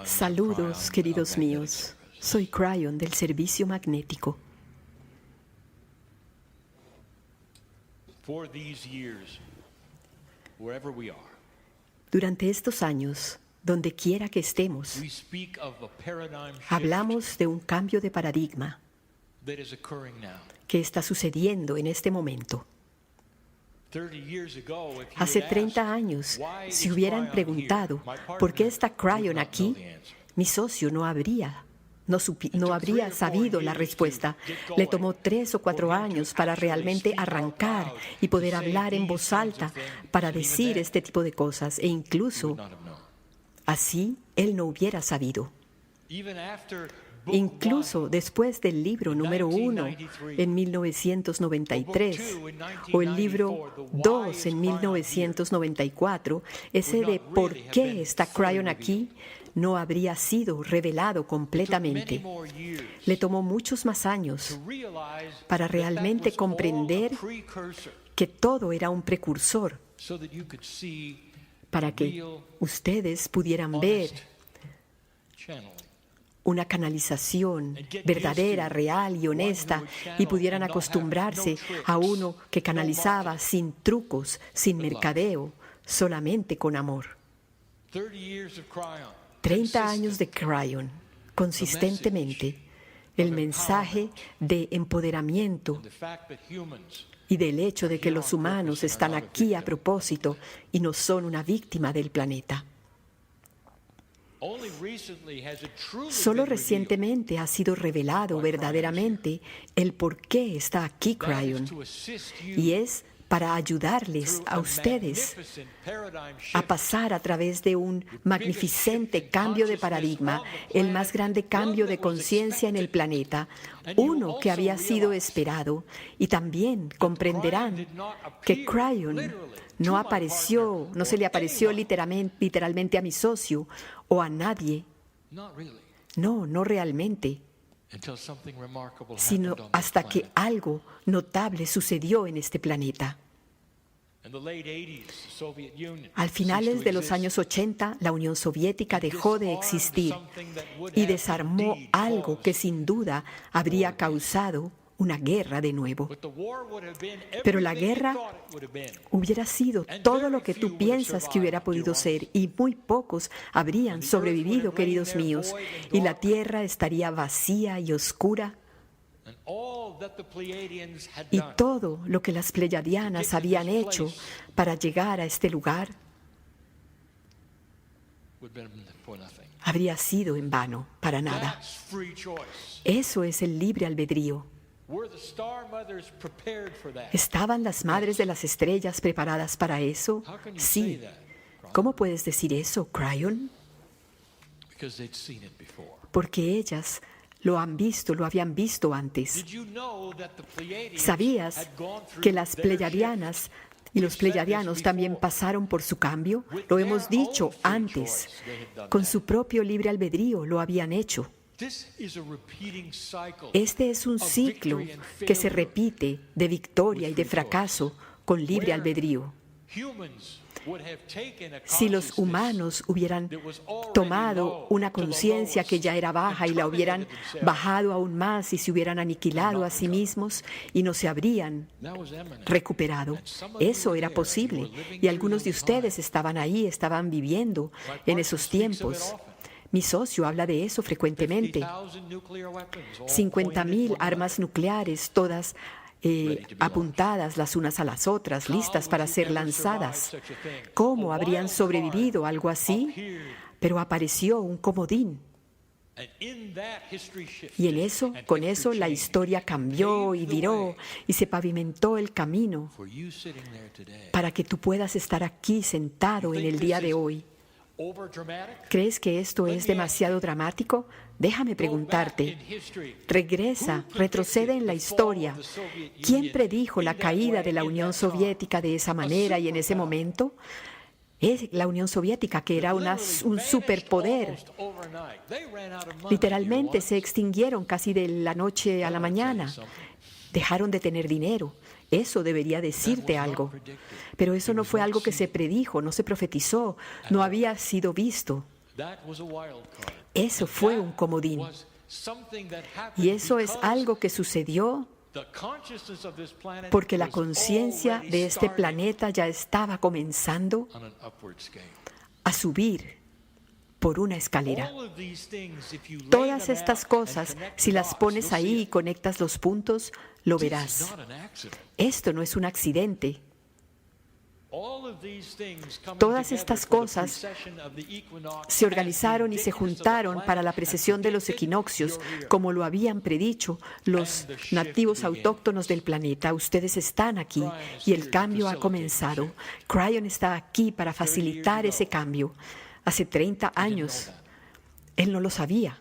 Saludos, queridos míos. Soy Cryon del Servicio Magnético. Durante estos años, donde quiera que estemos, hablamos de un cambio de paradigma que está sucediendo en este momento. Hace 30 años, si hubieran preguntado ¿por qué está Cryon aquí?, mi socio no habría sabido la respuesta. Le tomó 3 o 4 años para realmente arrancar y poder hablar en voz alta para decir este tipo de cosas, e incluso así él no hubiera sabido. Incluso después del libro número 1 en 1993 o el libro 2 en 1994, ese de ¿por qué está Cryon aquí?, no habría sido revelado completamente. Le tomó muchos más años para realmente comprender que todo era un precursor, para que ustedes pudieran ver una canalización verdadera, real y honesta, y pudieran acostumbrarse a uno que canalizaba sin trucos, sin mercadeo, solamente con amor. 30 años de Cryon, consistentemente, el mensaje de empoderamiento y del hecho de que los humanos están aquí a propósito y no son una víctima del planeta. Solo recientemente ha sido revelado verdaderamente el por qué está aquí Cryon, y es para ayudarles a ustedes a pasar a través de un magnificente cambio de paradigma, el más grande cambio de conciencia en el planeta, uno que había sido esperado. Y también comprenderán que Cryon no se le apareció literalmente a mi socio o a nadie. No realmente. Sino hasta que algo notable sucedió en este planeta. Al finales de los años 80, la Unión Soviética dejó de existir y desarmó algo que sin duda habría causado una guerra de nuevo. Pero la guerra hubiera sido todo lo que tú piensas que hubiera podido ser, y muy pocos habrían sobrevivido, queridos míos, y la tierra estaría vacía y oscura. Y todo lo que las Pleiadianas habían hecho para llegar a este lugar habría sido en vano, para nada. Eso es el libre albedrío. ¿Estaban las madres de las estrellas preparadas para eso? Sí. ¿Cómo puedes decir eso, Cryon? Porque ellas lo habían visto antes. ¿Sabías que las Pleiadianas y los Pleiadianos también pasaron por su cambio? Lo hemos dicho antes. Con su propio libre albedrío lo habían hecho. Este es un ciclo que se repite de victoria y de fracaso con libre albedrío. Si los humanos hubieran tomado una conciencia que ya era baja y la hubieran bajado aún más y se hubieran aniquilado a sí mismos y no se habrían recuperado, eso era posible. Y algunos de ustedes estaban ahí, estaban viviendo en esos tiempos. Mi socio habla de eso frecuentemente. 50,000 armas nucleares, todas apuntadas las unas a las otras, listas para ser lanzadas. ¿Cómo habrían sobrevivido a algo así? Pero apareció un comodín. Y con eso la historia cambió y viró y se pavimentó el camino para que tú puedas estar aquí sentado en el día de hoy. ¿Crees que esto es demasiado dramático? Déjame preguntarte. Retrocede en la historia. ¿Quién predijo la caída de la Unión Soviética de esa manera y en ese momento? Es la Unión Soviética, que era un superpoder. Literalmente se extinguieron casi de la noche a la mañana. Dejaron de tener dinero. Eso debería decirte algo. Pero eso no fue algo que se predijo, no se profetizó, no había sido visto. Eso fue un comodín. Y eso es algo que sucedió porque la conciencia de este planeta ya estaba comenzando a subir por una escalera. Todas estas cosas, si las pones ahí y conectas los puntos, lo verás. Esto no es un accidente. Todas estas cosas se organizaron y se juntaron para la precesión de los equinoccios, como lo habían predicho los nativos autóctonos del planeta. Ustedes están aquí y el cambio ha comenzado. Cryon está aquí para facilitar ese cambio. Hace 30 años, él no lo sabía.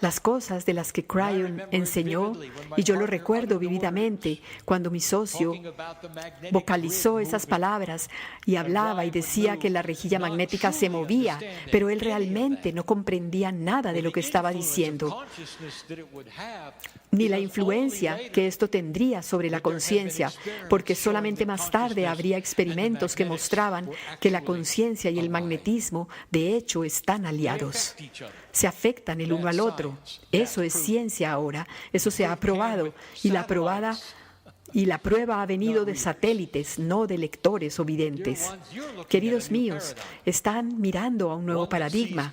Las cosas de las que Cryon enseñó, y yo lo recuerdo vívidamente cuando mi socio vocalizó esas palabras y hablaba y decía que la rejilla magnética se movía, pero él realmente no comprendía nada de lo que estaba diciendo, ni la influencia que esto tendría sobre la conciencia, porque solamente más tarde habría experimentos que mostraban que la conciencia y el magnetismo de hecho están aliados. Se afectan el uno al otro. Eso es ciencia ahora. Eso se ha probado. Y la prueba ha venido de satélites, no de lectores o videntes. Queridos míos, están mirando a un nuevo paradigma.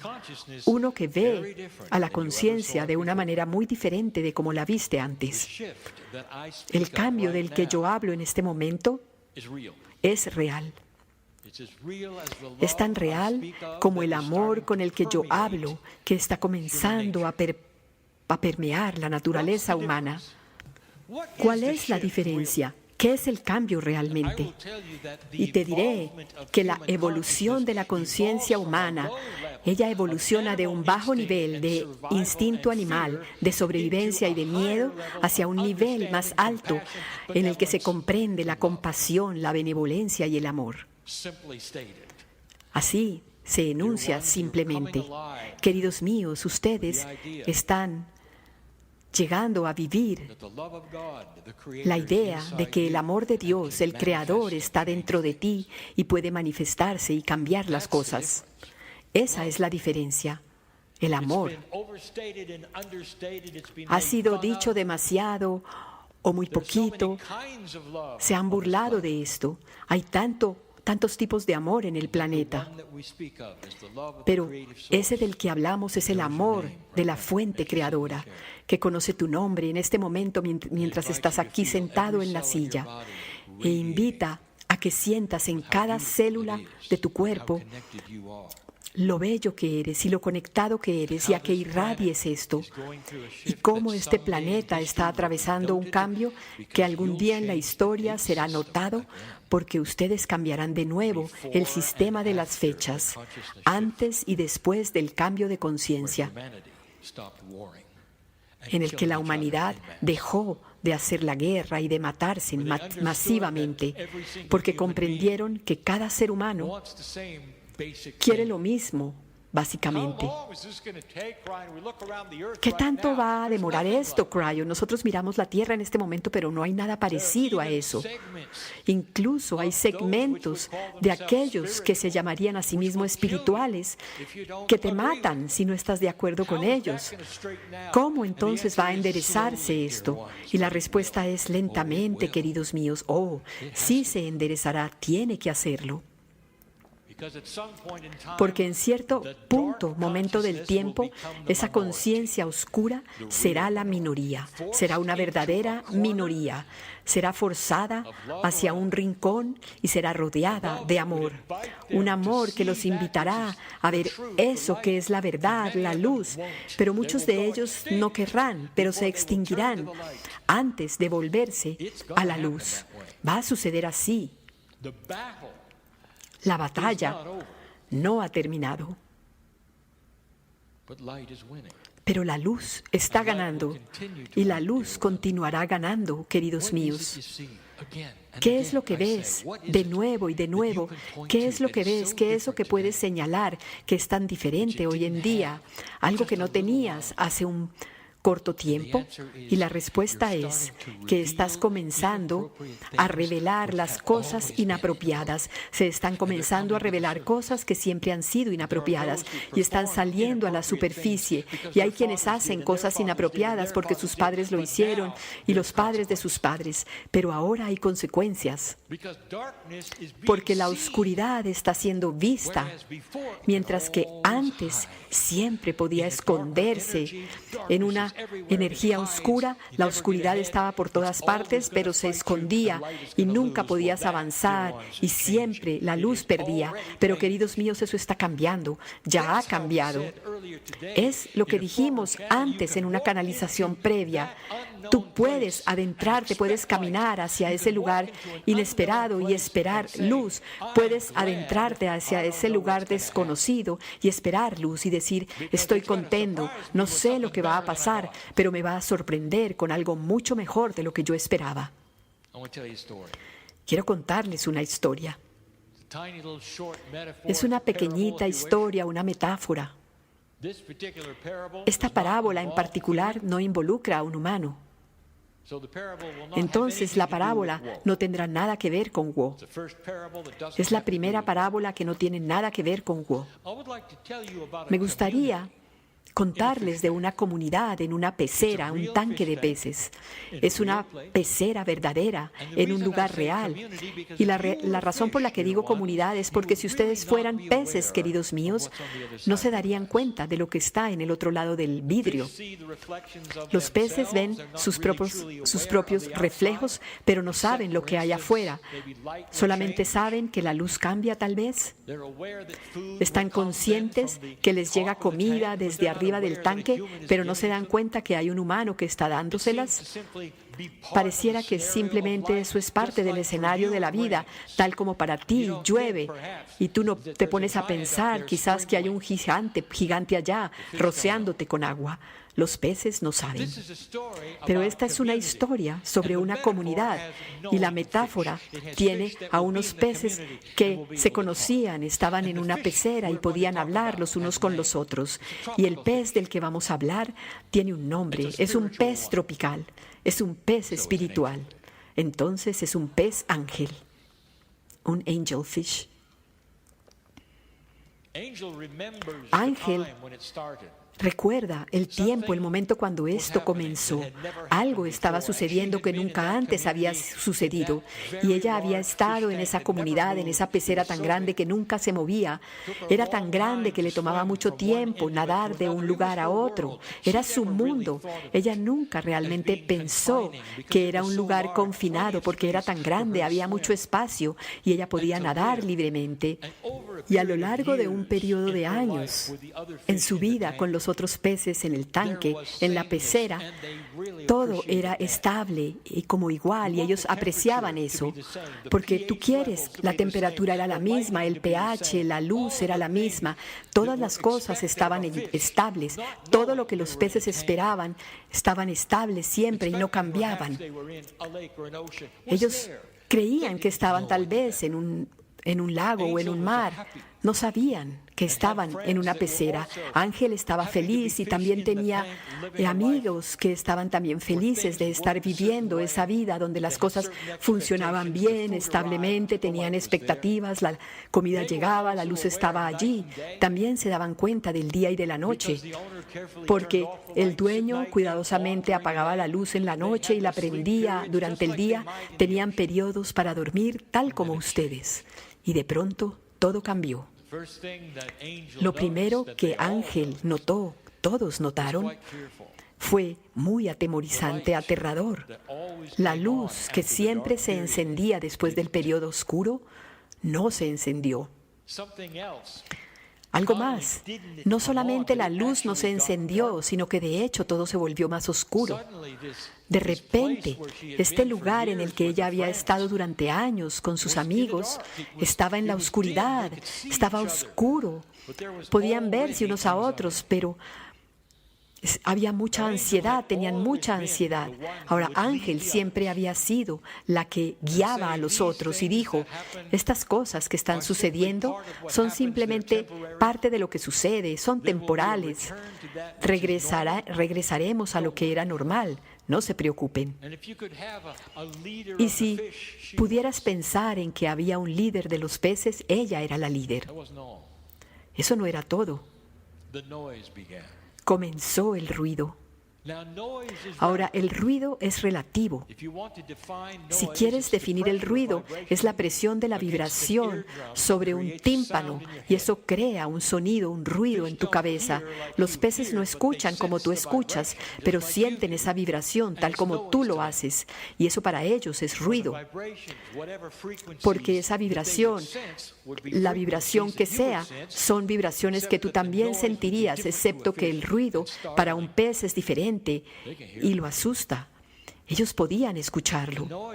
Uno que ve a la conciencia de una manera muy diferente de como la viste antes. El cambio del que yo hablo en este momento es real. Es tan real como el amor con el que yo hablo, que está comenzando a permear la naturaleza humana. ¿Cuál es la diferencia? ¿Qué es el cambio realmente? Y te diré que la evolución de la conciencia humana, ella evoluciona de un bajo nivel de instinto animal, de sobrevivencia y de miedo, hacia un nivel más alto en el que se comprende la compasión, la benevolencia y el amor. Así se enuncia simplemente. Queridos míos, ustedes están llegando a vivir la idea de que el amor de Dios, el Creador, está dentro de ti y puede manifestarse y cambiar las cosas. Esa es la diferencia. El amor ha sido dicho demasiado o muy poquito. Se han burlado de esto. Hay tantos tipos de amor en el planeta. Pero ese del que hablamos es el amor de la fuente creadora, que conoce tu nombre en este momento mientras estás aquí sentado en la silla, e invita a que sientas en cada célula de tu cuerpo lo bello que eres y lo conectado que eres, y a que irradies esto, y cómo este planeta está atravesando un cambio que algún día en la historia será notado, porque ustedes cambiarán de nuevo el sistema de las fechas, antes y después del cambio de conciencia, en el que la humanidad dejó de hacer la guerra y de matarse masivamente, porque comprendieron que cada ser humano quiere lo mismo, básicamente. ¿Qué tanto va a demorar esto, Cryon? Nosotros miramos la Tierra en este momento, pero no hay nada parecido a eso. Incluso hay segmentos de aquellos que se llamarían a sí mismos espirituales que te matan si no estás de acuerdo con ellos. ¿Cómo entonces va a enderezarse esto? Y la respuesta es lentamente, queridos míos. Sí se enderezará, tiene que hacerlo. Porque en cierto momento del tiempo, esa conciencia oscura será la minoría, será una verdadera minoría, será forzada hacia un rincón y será rodeada de amor. Un amor que los invitará a ver eso que es la verdad, la luz, pero muchos de ellos no querrán, pero se extinguirán antes de volverse a la luz. Va a suceder así. La batalla no ha terminado, pero la luz está ganando y la luz continuará ganando, queridos míos. ¿Qué es lo que ves de nuevo y de nuevo? ¿Qué es lo que ves? ¿Qué es lo que puedes señalar que es tan diferente hoy en día? Algo que no tenías hace corto tiempo? Y la respuesta es que estás comenzando a revelar las cosas inapropiadas. Se están comenzando a revelar cosas que siempre han sido inapropiadas y están saliendo a la superficie. Y hay quienes hacen cosas inapropiadas porque sus padres lo hicieron y los padres de sus padres. Pero ahora hay consecuencias, porque la oscuridad está siendo vista, mientras que antes siempre podía esconderse en una energía oscura. La oscuridad estaba por todas partes, pero se escondía y nunca podías avanzar y siempre la luz perdía. Pero queridos míos, eso está cambiando, ya ha cambiado. Es lo que dijimos antes en una canalización previa. Tú puedes adentrarte, puedes caminar hacia ese lugar inesperado y esperar luz. Puedes adentrarte hacia ese lugar desconocido y esperar luz y decir, estoy contento, no sé lo que va a pasar, pero me va a sorprender con algo mucho mejor de lo que yo esperaba. Quiero contarles una historia. Es una pequeñita historia, una metáfora. Esta parábola en particular no involucra a un humano. Entonces la parábola no tendrá nada que ver con Wo. Es la primera parábola que no tiene nada que ver con Wo. Me gustaría contarles de una comunidad en una pecera, un tanque de peces. Es una pecera verdadera, en un lugar real. Y la razón por la que digo comunidad es porque si ustedes fueran peces, queridos míos, no se darían cuenta de lo que está en el otro lado del vidrio. Los peces ven sus propios reflejos, pero no saben lo que hay afuera. Solamente saben que la luz cambia, tal vez. Están conscientes que les llega comida desde arriba del tanque, pero no se dan cuenta que hay un humano que está dándoselas. Pareciera que simplemente eso es parte del escenario de la vida, tal como para ti llueve y tú no te pones a pensar quizás que hay un gigante allá rociándote con agua. Los peces no saben. Pero esta es una historia sobre una comunidad y la metáfora tiene a unos peces que se conocían, estaban en una pecera y podían hablar los unos con los otros. Y el pez del que vamos a hablar tiene un nombre, es un pez tropical, es un pez espiritual. Entonces es un pez ángel, un angelfish. Ángel recuerda el tiempo, el momento cuando esto comenzó. Algo estaba sucediendo que nunca antes había sucedido. Y ella había estado en esa comunidad, en esa pecera tan grande que nunca se movía. Era tan grande que le tomaba mucho tiempo nadar de un lugar a otro. Era su mundo. Ella nunca realmente pensó que era un lugar confinado porque era tan grande, había mucho espacio y ella podía nadar libremente. Y a lo largo de un periodo de años, en su vida con los otros peces en el tanque, en la pecera, todo era estable y como igual, y ellos apreciaban eso, porque tú quieres, la temperatura era la misma, el pH, la luz era la misma, todas las cosas estaban estables, todo lo que los peces esperaban estaban estables siempre y no cambiaban. Ellos creían que estaban tal vez en un lago o en un mar. No sabían que estaban en una pecera. Ángel estaba feliz y también tenía amigos que estaban también felices de estar viviendo esa vida donde las cosas funcionaban bien, establemente, tenían expectativas, la comida llegaba, la luz estaba allí. También se daban cuenta del día y de la noche, porque el dueño cuidadosamente apagaba la luz en la noche y la prendía durante el día. Tenían periodos para dormir tal como ustedes. Y de pronto todo cambió. Lo primero que Ángel notó, todos notaron, fue muy atemorizante, aterrador. La luz que siempre se encendía después del periodo oscuro, no se encendió. Algo más, no solamente la luz no se encendió, sino que de hecho todo se volvió más oscuro. De repente, este lugar en el que ella había estado durante años con sus amigos estaba en la oscuridad, estaba oscuro. Podían verse unos a otros, pero Había mucha ansiedad, tenían mucha ansiedad. Ahora, Ángel siempre había sido la que guiaba a los otros y dijo, estas cosas que están sucediendo son simplemente parte de lo que sucede, son temporales. Regresaremos a lo que era normal, no se preocupen. Y si pudieras pensar en que había un líder de los peces, ella era la líder. Eso no era todo. Comenzó el ruido. Ahora, el ruido es relativo. Si quieres definir el ruido, es la presión de la vibración sobre un tímpano y eso crea un sonido, un ruido en tu cabeza. Los peces no escuchan como tú escuchas, pero sienten esa vibración tal como tú lo haces y eso para ellos es ruido. Porque esa vibración, la vibración que sea, son vibraciones que tú también sentirías, excepto que el ruido para un pez es diferente y lo asusta. Ellos podían escucharlo.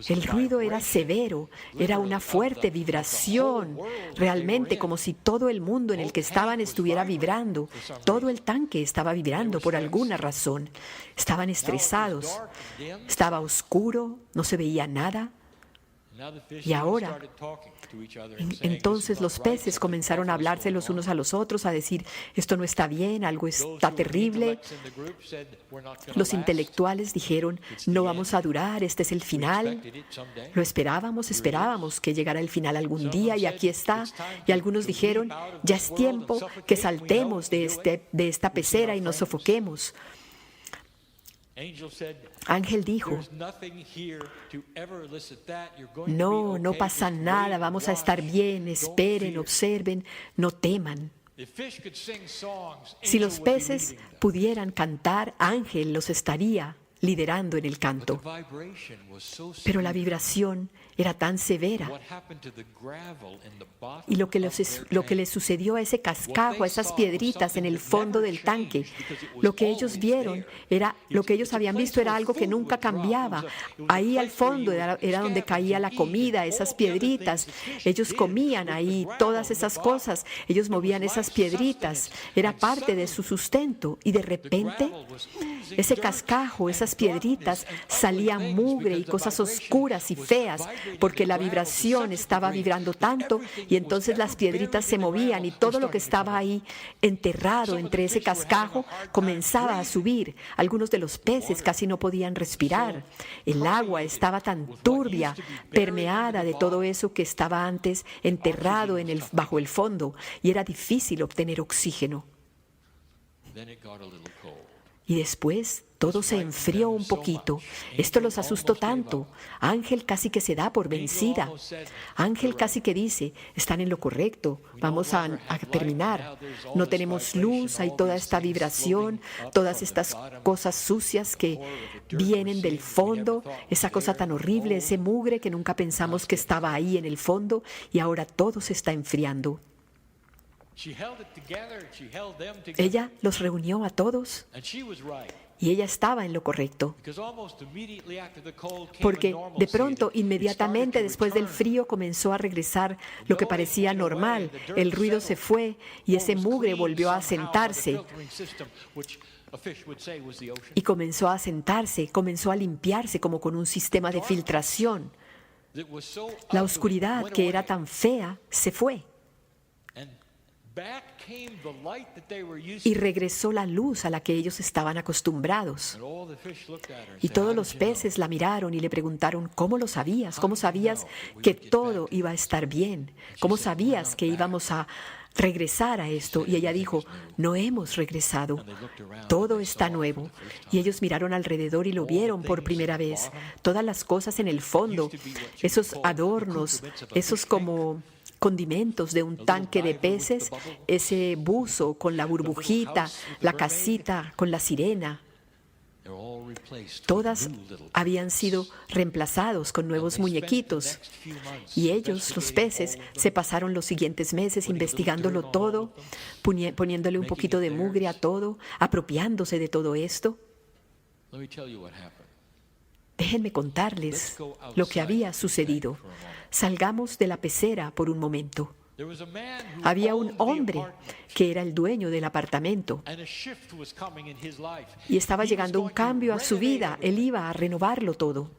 El ruido era severo, era una fuerte vibración, realmente como si todo el mundo en el que estaban estuviera vibrando. Todo el tanque estaba vibrando por alguna razón. Estaban estresados, estaba oscuro, no se veía nada. Y ahora, entonces los peces comenzaron a hablarse los unos a los otros, a decir, esto no está bien, algo está terrible. Los intelectuales dijeron, no vamos a durar, este es el final. Lo esperábamos que llegara el final algún día y aquí está. Y algunos dijeron, ya es tiempo que saltemos de esta pecera y nos sofoquemos. Ángel dijo, no pasa nada, vamos a estar bien, esperen, observen, no teman. Si los peces pudieran cantar, Ángel los estaría liderando en el canto. Pero la vibración era tan severa. Y lo que les sucedió a ese cascajo, a esas piedritas en el fondo del tanque, lo que ellos vieron lo que ellos habían visto era algo que nunca cambiaba. Ahí al fondo era donde caía la comida, esas piedritas. Ellos comían ahí todas esas cosas. Ellos movían esas piedritas. Era parte de su sustento. Y de repente, ese cascajo, esas piedritas, salían mugre y cosas oscuras y feas, porque la vibración estaba vibrando tanto y entonces las piedritas se movían y todo lo que estaba ahí enterrado entre ese cascajo comenzaba a subir. Algunos de los peces casi no podían respirar. El agua estaba tan turbia, permeada de todo eso que estaba antes enterrado bajo el fondo y era difícil obtener oxígeno. Y después todo se enfrió un poquito. Esto los asustó tanto. Ángel casi que se da por vencida. Ángel casi que dice, están en lo correcto, vamos a terminar. No tenemos luz, hay toda esta vibración, todas estas cosas sucias que vienen del fondo, esa cosa tan horrible, ese mugre que nunca pensamos que estaba ahí en el fondo y ahora todo se está enfriando. Ella los reunió a todos y ella estaba en lo correcto. Porque de pronto, inmediatamente después del frío, comenzó a regresar lo que parecía normal. El ruido se fue y ese mugre volvió a sentarse. Y comenzó a sentarse, comenzó a limpiarse como con un sistema de filtración. La oscuridad que era tan fea se fue. Y regresó la luz a la que ellos estaban acostumbrados. Y todos los peces la miraron y le preguntaron, ¿cómo lo sabías? ¿Cómo sabías que todo iba a estar bien? ¿Cómo sabías que íbamos a regresar a esto? Y ella dijo, no hemos regresado. Todo está nuevo. Y ellos miraron alrededor y lo vieron por primera vez. Todas las cosas en el fondo, esos adornos, esos como condimentos de un tanque de peces, ese buzo con la burbujita, la casita con la sirena. Todas habían sido reemplazados con nuevos muñequitos. Y ellos, los peces, se pasaron los siguientes meses investigándolo todo, poniéndole un poquito de mugre a todo, apropiándose de todo esto. Déjenme contarles lo que había sucedido. Salgamos de la pecera por un momento. Había un hombre que era el dueño del apartamento y estaba llegando un cambio a su vida. Él iba a renovarlo todo.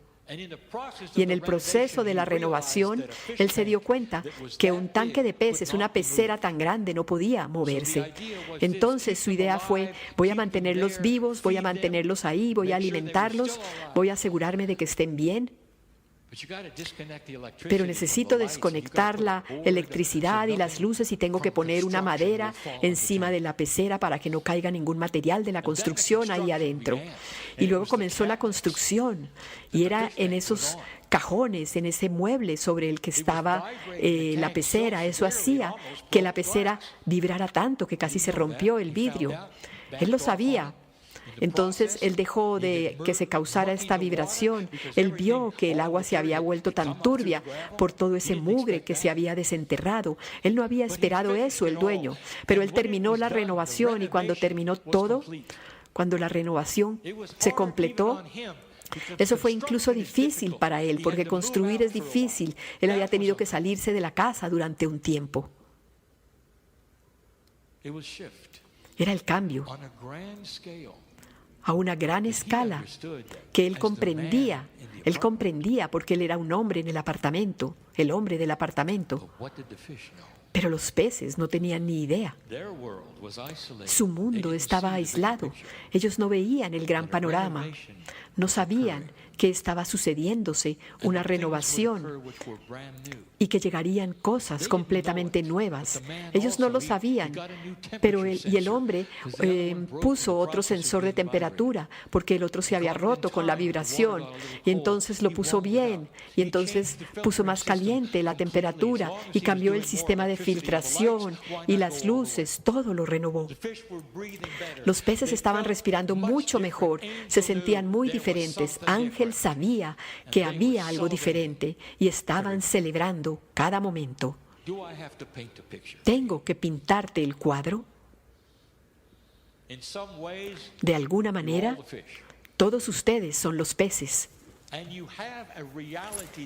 Y en el proceso de la renovación, él se dio cuenta que un tanque de peces, una pecera tan grande, no podía moverse. Entonces su idea fue: voy a mantenerlos vivos, voy a mantenerlos ahí, voy a alimentarlos, voy a asegurarme de que estén bien. Pero necesito desconectar la electricidad y las luces y tengo que poner una madera encima de la pecera para que no caiga ningún material de la construcción ahí adentro. Y luego comenzó la construcción y era en esos cajones, en ese mueble sobre el que estaba la pecera. Eso hacía que la pecera vibrara tanto que casi se rompió el vidrio. Él lo sabía. Entonces él dejó de que se causara esta vibración. Él vio que el agua se había vuelto tan turbia por todo ese mugre que se había desenterrado. Él no había esperado eso, el dueño. Pero él terminó la renovación y cuando terminó todo, cuando la renovación se completó, eso fue incluso difícil para él, porque construir es difícil. Él había tenido que salirse de la casa durante un tiempo. Era el cambio a una gran escala que él comprendía porque él era un hombre en el apartamento, el hombre del apartamento. Pero los peces no tenían ni idea. Su mundo estaba aislado. Ellos no veían el gran panorama. No sabían que estaba sucediéndose una renovación y que llegarían cosas completamente nuevas. Ellos no lo sabían, pero el hombre puso otro sensor de temperatura porque el otro se había roto con la vibración y entonces lo puso bien y entonces puso más caliente la temperatura y cambió el sistema de filtración y las luces, todo lo renovó. Los peces estaban respirando mucho mejor, se sentían muy diferentes. Ángel sabía que había algo diferente y estaban celebrando cada momento. ¿Tengo que pintarte el cuadro? De alguna manera, todos ustedes son los peces.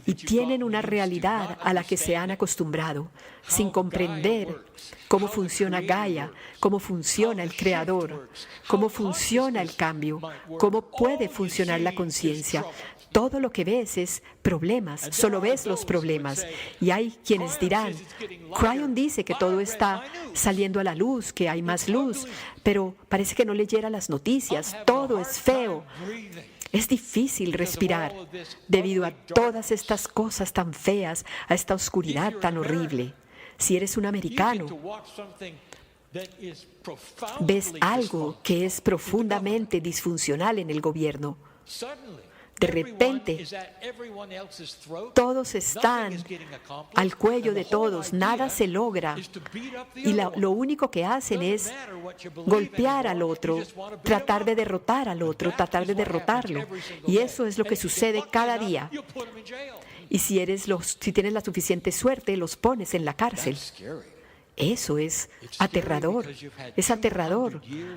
Y tienen una realidad a la que se han acostumbrado, sin comprender cómo funciona Gaia, cómo funciona el Creador, cómo funciona el cambio, cómo puede funcionar la conciencia. Todo lo que ves es problemas, solo ves los problemas. Y hay quienes dirán, Cryon dice que todo está saliendo a la luz, que hay más luz, pero parece que no leyera las noticias, todo es feo. Es difícil respirar debido a todas estas cosas tan feas, a esta oscuridad tan horrible. Si eres un americano, ves algo que es profundamente disfuncional en el gobierno. De repente, todos están al cuello de todos, nada se logra. Y lo único que hacen es golpear al otro, tratar de derrotar al otro, tratar de derrotarlo. Y eso es lo que sucede cada día. Y si tienes la suficiente suerte, los pones en la cárcel. Eso es aterrador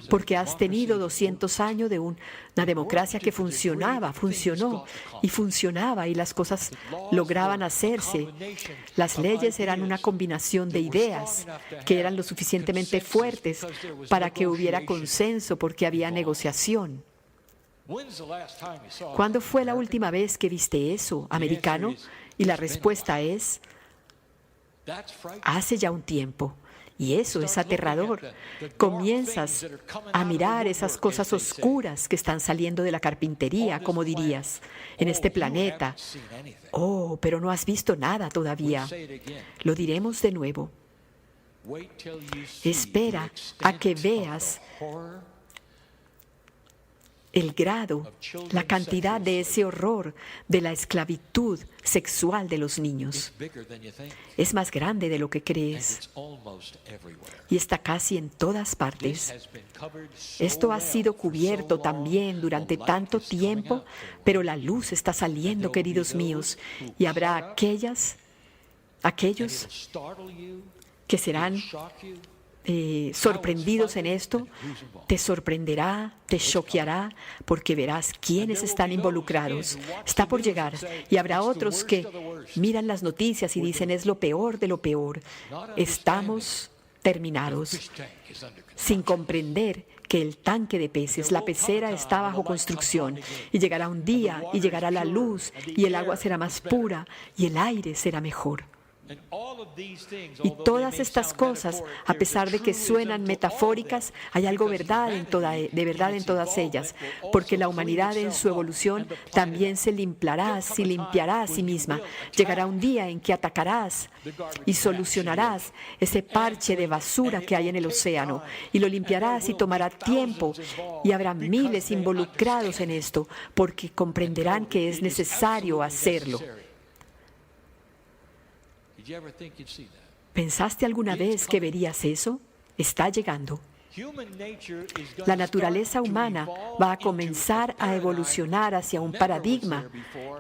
porque has tenido 200 años de una democracia que funcionó y las cosas lograban hacerse. Las leyes eran una combinación de ideas que eran lo suficientemente fuertes para que hubiera consenso porque había negociación. ¿Cuándo fue la última vez que viste eso, americano? Y la respuesta es: hace ya un tiempo. Y eso es aterrador. Comienzas a mirar esas cosas oscuras que están saliendo de la carpintería, como dirías, en este planeta. Oh, pero no has visto nada todavía. Lo diremos de nuevo. Espera a que veas el grado, la cantidad de ese horror de la esclavitud sexual de los niños. Es más grande de lo que crees y está casi en todas partes. Esto ha sido cubierto también durante tanto tiempo, pero la luz está saliendo, queridos míos, y habrá aquellos que serán sorprendidos en esto, te sorprenderá, te choqueará, porque verás quiénes están involucrados. Está por llegar, y habrá otros que miran las noticias y dicen, es lo peor de lo peor. Estamos terminados, sin comprender que el tanque de peces, la pecera, está bajo construcción, y llegará un día y llegará la luz, y el agua será más pura y el aire será mejor. Y todas estas cosas, a pesar de que suenan metafóricas, hay algo de verdad en todas ellas, porque la humanidad en su evolución también se limpiará a sí misma. Llegará un día en que atacarás y solucionarás ese parche de basura que hay en el océano, y lo limpiarás y tomará tiempo, y habrá miles involucrados en esto, porque comprenderán que es necesario hacerlo. ¿Pensaste alguna vez que verías eso? Está llegando. La naturaleza humana va a comenzar a evolucionar hacia un paradigma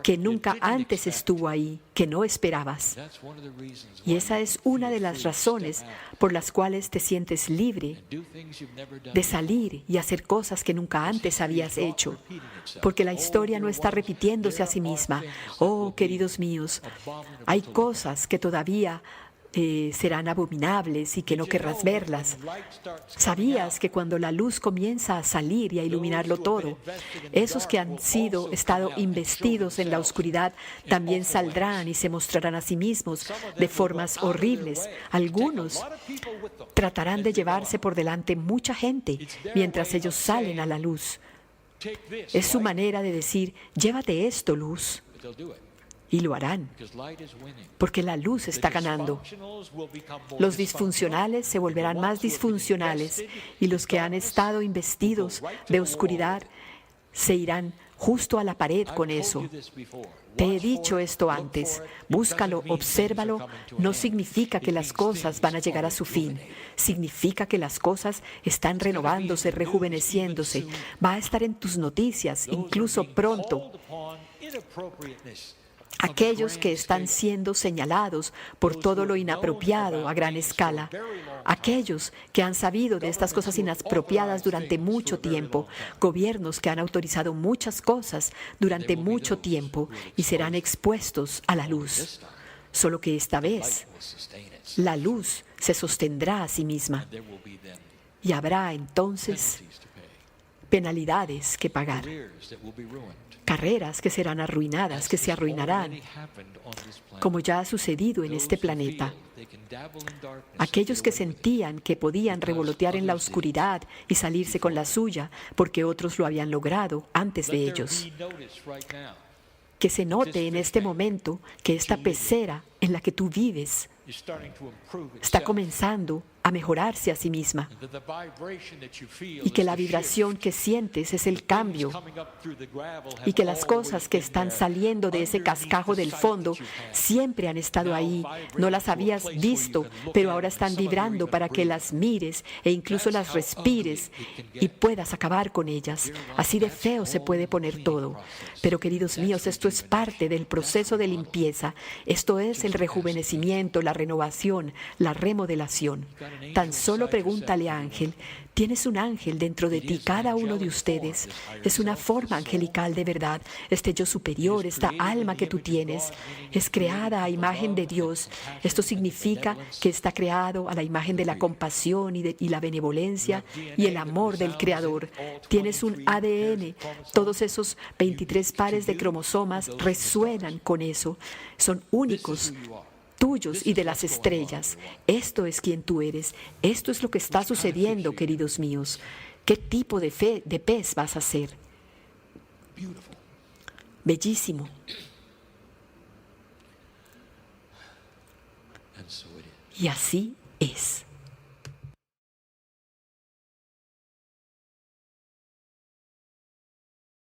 que nunca antes estuvo ahí, que no esperabas. Y esa es una de las razones por las cuales te sientes libre de salir y hacer cosas que nunca antes habías hecho, porque la historia no está repitiéndose a sí misma. Oh, queridos míos, hay cosas que todavía serán abominables y que no querrás verlas. ¿Sabías que cuando la luz comienza a salir y a iluminarlo todo, esos que han estado investidos en la oscuridad también saldrán y se mostrarán a sí mismos de formas horribles? Algunos tratarán de llevarse por delante mucha gente mientras ellos salen a la luz. Es su manera de decir, llévate esto, luz. Y lo harán, porque la luz está ganando. Los disfuncionales se volverán más disfuncionales, y los que han estado investidos de oscuridad se irán justo a la pared con eso. Te he dicho esto antes. Búscalo, obsérvalo. No significa que las cosas van a llegar a su fin. Significa que las cosas están renovándose, rejuveneciéndose. Va a estar en tus noticias, incluso pronto. Aquellos que están siendo señalados por todo lo inapropiado a gran escala. Aquellos que han sabido de estas cosas inapropiadas durante mucho tiempo. Gobiernos que han autorizado muchas cosas durante mucho tiempo y serán expuestos a la luz. Solo que esta vez la luz se sostendrá a sí misma y habrá entonces penalidades que pagar. Carreras que serán arruinadas, que se arruinarán, como ya ha sucedido en este planeta. Aquellos que sentían que podían revolotear en la oscuridad y salirse con la suya, porque otros lo habían logrado antes de ellos. Que se note en este momento que esta pecera en la que tú vives está comenzando a mejorarse a sí misma, y que la vibración que sientes es el cambio, y que las cosas que están saliendo de ese cascajo del fondo siempre han estado ahí. No las habías visto, pero ahora están vibrando para que las mires e incluso las respires y puedas acabar con ellas. Así de feo se puede poner todo. Pero, queridos míos, esto es parte del proceso de limpieza. Esto es el rejuvenecimiento, la renovación, la remodelación. Tan solo pregúntale a Ángel. Tienes un ángel dentro de ti, cada uno de ustedes. Es una forma angelical de verdad. Este yo superior, esta alma que tú tienes, es creada a imagen de Dios. Esto significa que está creado a la imagen de la compasión y la benevolencia y el amor del Creador. Tienes un ADN. Todos esos 23 pares de cromosomas resuenan con eso. Son únicos, tuyos y de las estrellas. Esto es quien tú eres. Esto es lo que está sucediendo, queridos míos. ¿Qué tipo de pez vas a ser? Bellísimo. Y así es.